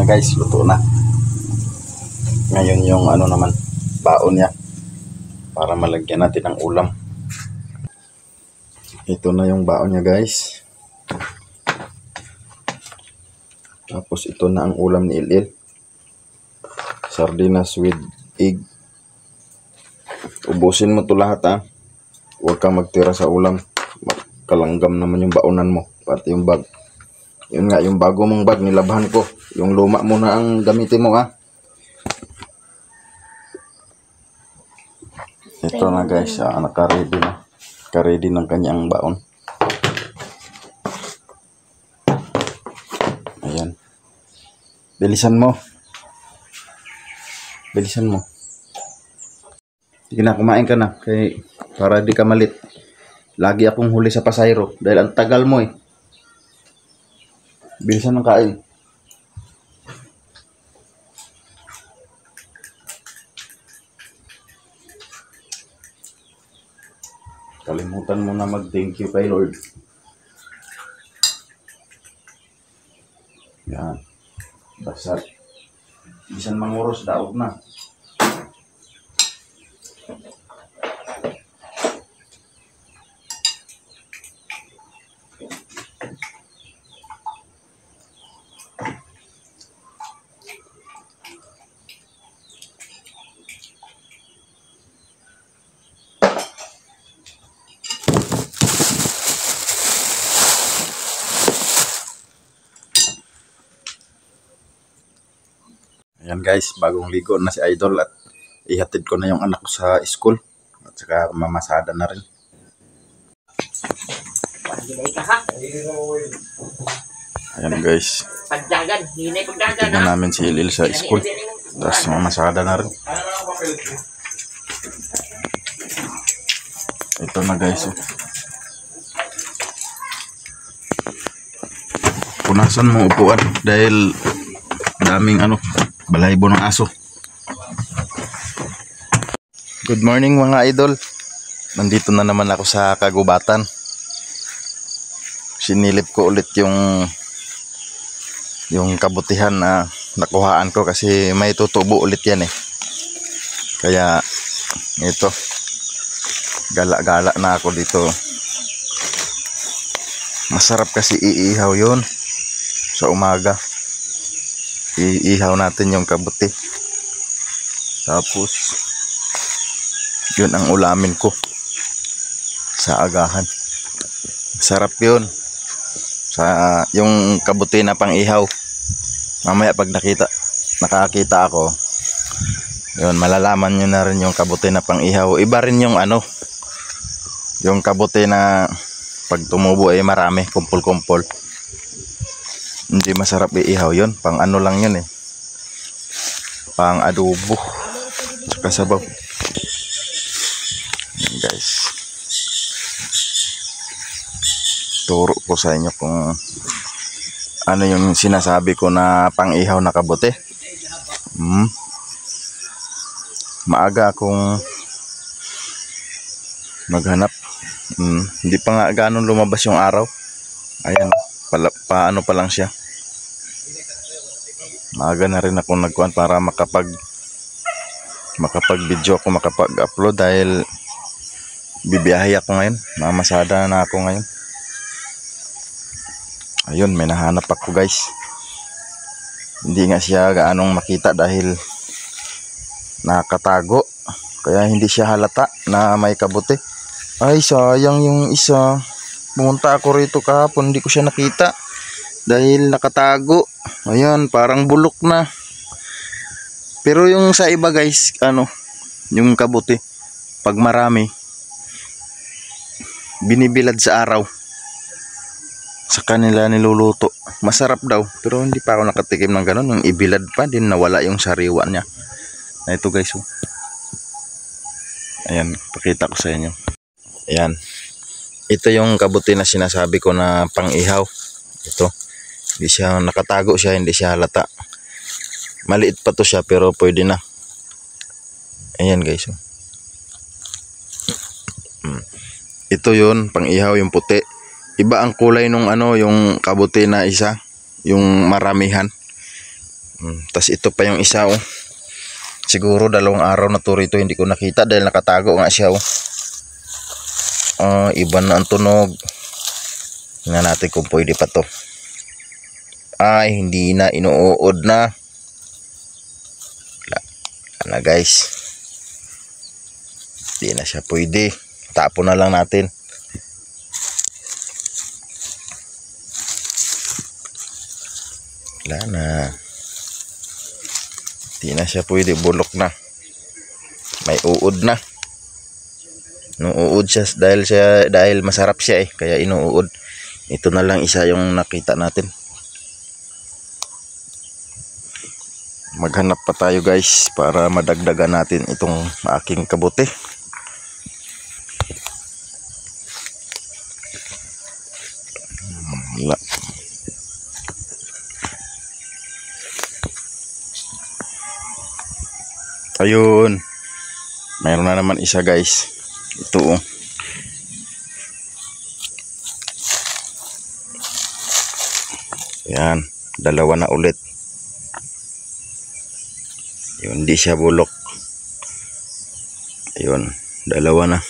guys, luto na. Ngayon yung ano naman, baon niya. Para malagyan natin ng ulam. Ito na yung baon niya guys. Tapos ito na ang ulam ni Ilil. Sardinas with egg. Ubusin mo to lahat ha. Huwag kang magtira sa ulam. Kalanggam naman yung baonan mo. Pati yung bag. Yun nga, yung bago mong bag nilabhan ko. Yung luma mo na ang gamitin mo ha. Ito na guys, naka-ready na. Naka-ready ng kanyang baon. Ayan. Bilisan mo. Bilisan mo. Sige na, kumain ka na. Para di ka malit. Lagi akong huli sa pasayro. Dahil ang tagal mo eh. Bilisan ng kain. Kalimutan mo na mag-thank you kay Lord. Yan. Basta. Bisan manguros, daog na. Ayan guys, bagong ligo na si Idol at ihatid ko na yung anak ko sa school at saka mamasada na rin. Ayan guys, tignan namin si Ilil sa school tapos mamasada na rin. Ito na guys, punasan mo upuan dahil daming balahibo ng aso. Good morning mga idol. Nandito na naman ako sa kagubatan. Sinilip ko ulit yung kabutihan na nakuhaan ko kasi may tutubo ulit yan eh. Kaya ito, gala-gala na ako dito. Masarap kasi iihaw yun sa umaga. Iihaw natin yung kabuti. Tapos yun ang ulamin ko sa agahan. Sarap yun sa yung kabuti na pang ihaw. Mamaya pag nakakita ako, yun, malalaman nyo na rin yung kabuti na pang ihaw. Iba rin yung yung kabuti na pag tumubo ay marami, kumpul-kumpul. Hindi masarap iihaw yun. Pang lang yun eh. Pang adobo. Tsaka sabaw. Yan guys. Turo ko sa inyo kung ano yung sinasabi ko na pang ihaw na kabote. Maaga akong maghanap. Hindi pa nga ganun lumabas yung araw. Ayan. Paano pa lang siya. Maaga na rin ako nagkuhan para makapag-video ako, makapag-upload dahil bibiyahe ako ngayon. Mamasada na ako ngayon. Ayun, may nahanap ako guys. Hindi nga siya gaanong makita dahil nakatago. Kaya hindi siya halata na may kabuti. Ay, sayang yung isa. Pumunta ako rito kahapon, hindi ko siya nakita dahil nakatago. Ayan, parang bulok na. Pero yung sa iba guys, yung kabuti, pag marami, binibilad sa araw. Sa kanila niluluto. Masarap daw, pero hindi pa ako nakatikim ng ganun. Yung ibilad pa, din nawala yung sariwa niya. Na ito guys, oh. Ayan, pakita ko sa inyo. Ayan. Ito yung kabuti na sinasabi ko na pang-ihaw. Ito. Hindi siya nakatago siya, hindi siya halata. Maliit pa to siya pero pwede na. Ayan guys. Ito yun, pang-ihaw yung puti. Iba ang kulay nung yung kabuti na isa, yung maramihan. Tas ito pa yung isa oh. Siguro 2 araw na to rito hindi ko nakita dahil nakatago nga siya oh. Iba na ang tunog. Tingnan natin kung pwede pa to. Ay, hindi na, inuud na. Wala guys. Hindi na siya pwede. Tapon na lang natin. Wala na. Hindi na siya pwede, bulok na. May uod na. Inuud siya dahil masarap siya eh, kaya inuud. Ito na lang isa yung nakita natin. Maghanap pa tayo guys para madagdagan natin itong aking kabote. Wala. Ayun. Mayroon na naman isa guys. Ito oh. Yan, 2 na ulit. Yun, hindi siya bulok. Ayun, 2 na.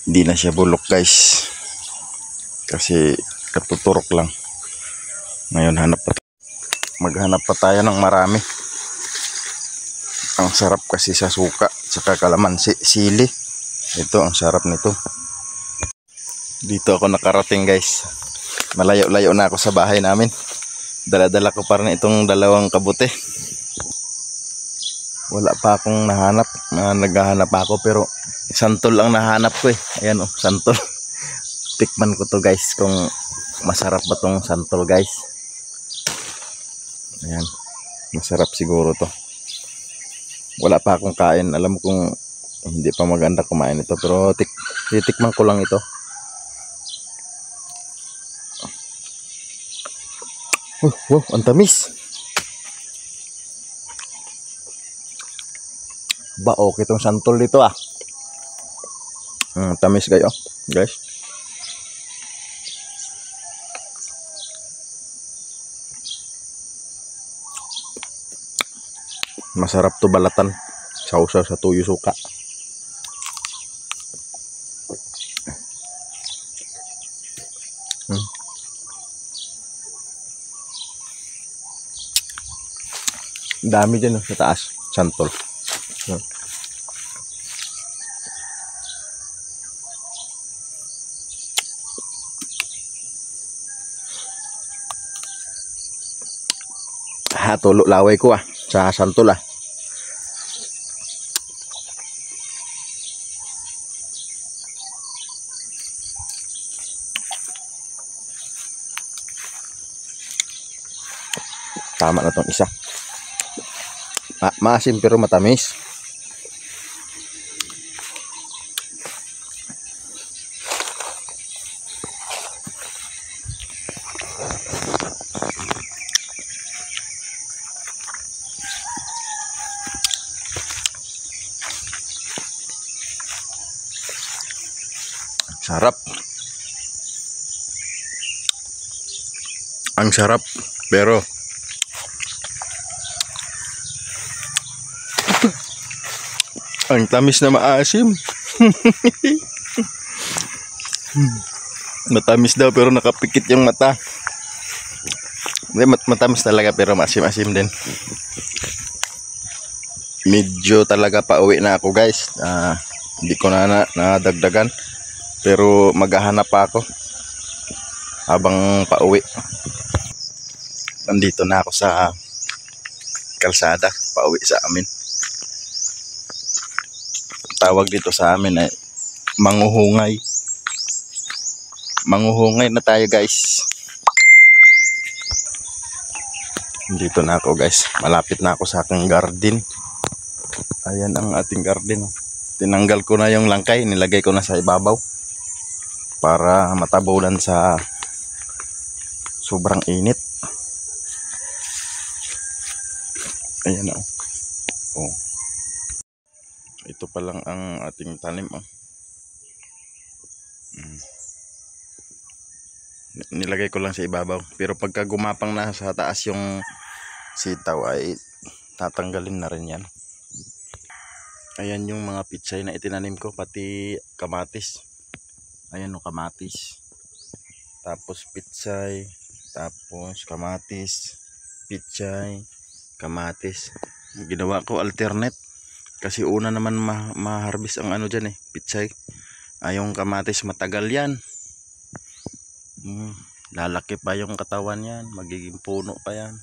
Hindi na siya bulok guys. Kasi katuturok lang. Ngayon maghanap pa tayo ng marami. Ang sarap kasi sa suka, saka kalamansi, sili. Ito ang sarap nito. Dito ako nakarating guys. Malayo-layo na ako sa bahay namin. Dala-dala ko pa rin itong 2 kabote. Wala pa akong nahanap. Naghahanap ako pero santol ang nahanap ko eh. Ayan oh, santol. Tikman ko to guys kung masarap ba tong santol guys. Ayan. Masarap siguro to. Wala pa akong kain. Alam kong hindi pa maganda kumain ito. Pero titikman ko lang ito. Wow, ang tamis. Ba, okay itong santol dito ah. Tamis kayo guys. Masarap to balatan. Sausaw sa tuyo suka. Dami dyan sa taas. Santol. Tulo laway ko ah. Sa santol ah. Tama na tong isa. Maasim pero matamis. Sarap. Ang sarap pero ang tamis na maasim. Matamis daw pero nakapikit yung mata. Matamis talaga pero maasim-asim din. Medyo talaga pauwi na ako guys. Hindi ko na nadagdagan. Pero maghahanap pa ako habang pauwi. Nandito na ako sa kalsada, pauwi sa amin. Tawag dito sa amin ay manguhungay. Manguhungay na tayo guys. Dito na ako guys. Malapit na ako sa aking garden. Ayan ang ating garden. Tinanggal ko na yung langkay, nilagay ko na sa ibabaw para matabulan sa sobrang init. Ayan o. Oh. Ito pa lang ang ating tanim. Nilagay ko lang sa ibabaw. Pero pagka gumapang na sa taas yung sitaw ay tatanggalin na rin yan. Ayan yung mga pitsay na itinanim ko, pati kamatis. Ayan yung kamatis. Tapos pitsay, tapos kamatis, pitsay, kamatis. Ginawa ko alternate kasi una naman ma-harvest ang ano dyan pitsay. Yung kamatis matagal yan. Lalaki pa yung katawan yan, magiging puno pa yan.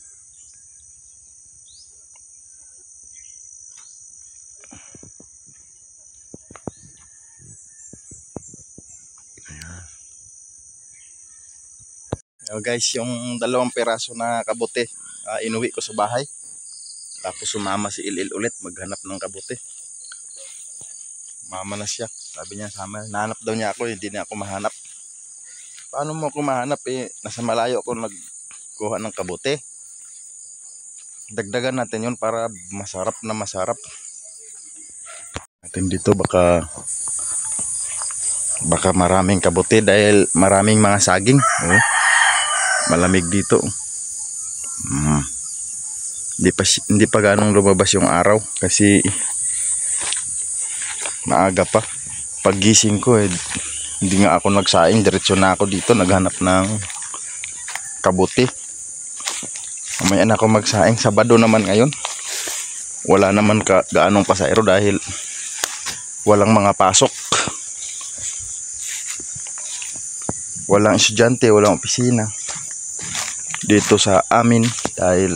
Guys, yung 2 piraso na kabote inuwi ko sa bahay. Tapos sumama si Ilil ulit maghanap ng kabote. Mama na siya. Sabi niya sama, nahanap daw niya ako, hindi niya ako mahanap. Paano mo ako mahanap nasa malayo ako nagkuha ng kabote. Dagdagan natin yun para masarap na masarap. Natin dito baka maraming kabote dahil maraming mga saging. Malamig dito. Hindi pa ganong lumabas yung araw kasi maaga pa. Paggising ko hindi nga ako nagsaing, diretso na ako dito naghanap ng kabote. Mamaya na ako magsaing. Sabado naman ngayon. Wala naman gaanong pasahero dahil walang mga pasok. Walang estudyante, walang opisina dito sa amin dahil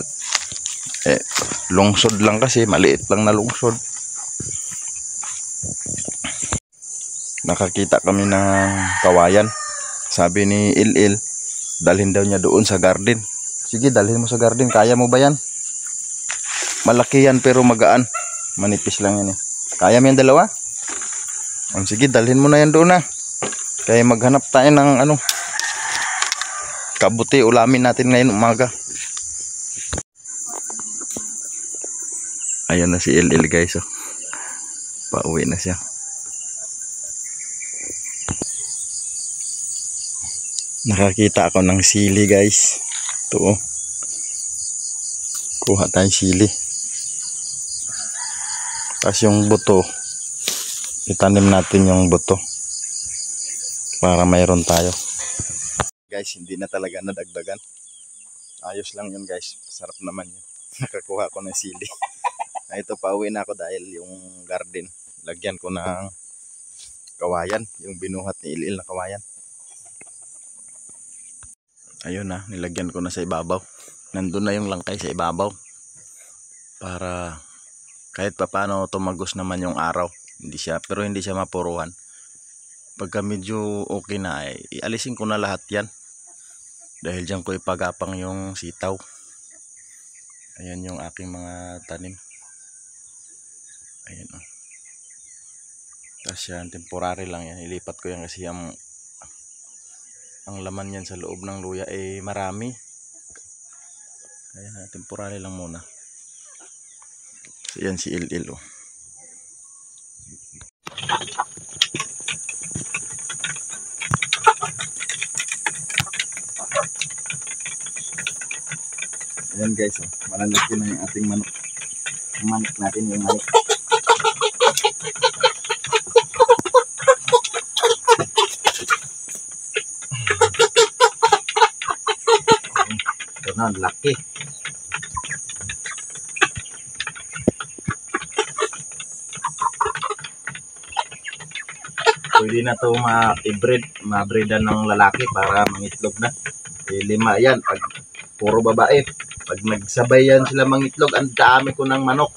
lungsod lang kasi, maliit lang na lungsod. Nakakita kami ng kawayan. Sabi ni Il, dalhin daw niya doon sa garden. Sige, dalhin mo sa garden, kaya mo ba yan? Malaki yan pero magaan, manipis lang yan Kaya mo yan 2? Sige, dalhin mo na yan doon kaya maghanap tayo ng kabuti, ulamin natin ngayon umaga. Ayan na si Il guys. Pauwi na siya. Nakakita ako ng sili guys. Ito kuha tayong sili. Tapos yung buto, itanim natin yung buto para mayroon tayo. Guys, hindi na talaga nadagdagan. Ayos lang yun guys. Sarap naman yun. Nakakuha ko ng sili. Ito, pauwi na ako dahil yung garden, lagyan ko ng kawayan. Yung binuhat ni Il na kawayan. Ayun nilagyan ko na sa ibabaw. Nandun na yung langkay sa ibabaw. Para kahit paano tumagos naman yung araw. Pero hindi siya mapuruhan. Pagka medyo okay na ialisin ko na lahat yan. Dahil dyan ko ipagapang yung sitaw. Ayan yung aking mga tanim. Ayan Tapos yan, temporary lang yan. Ilipat ko yan kasi ang laman yan sa loob ng luya marami. Kaya temporary lang muna. So, yan si Il. Ayan guys, malalaki na yung ating manok. Ang manok natin yung manok. Ito na, laki. Pwede na ito ma-breedan ng lalaki para mangitlog na. 5 yan, pag puro babae. Pag nagsabay yan sila mangitlog, ang dami ko ng manok.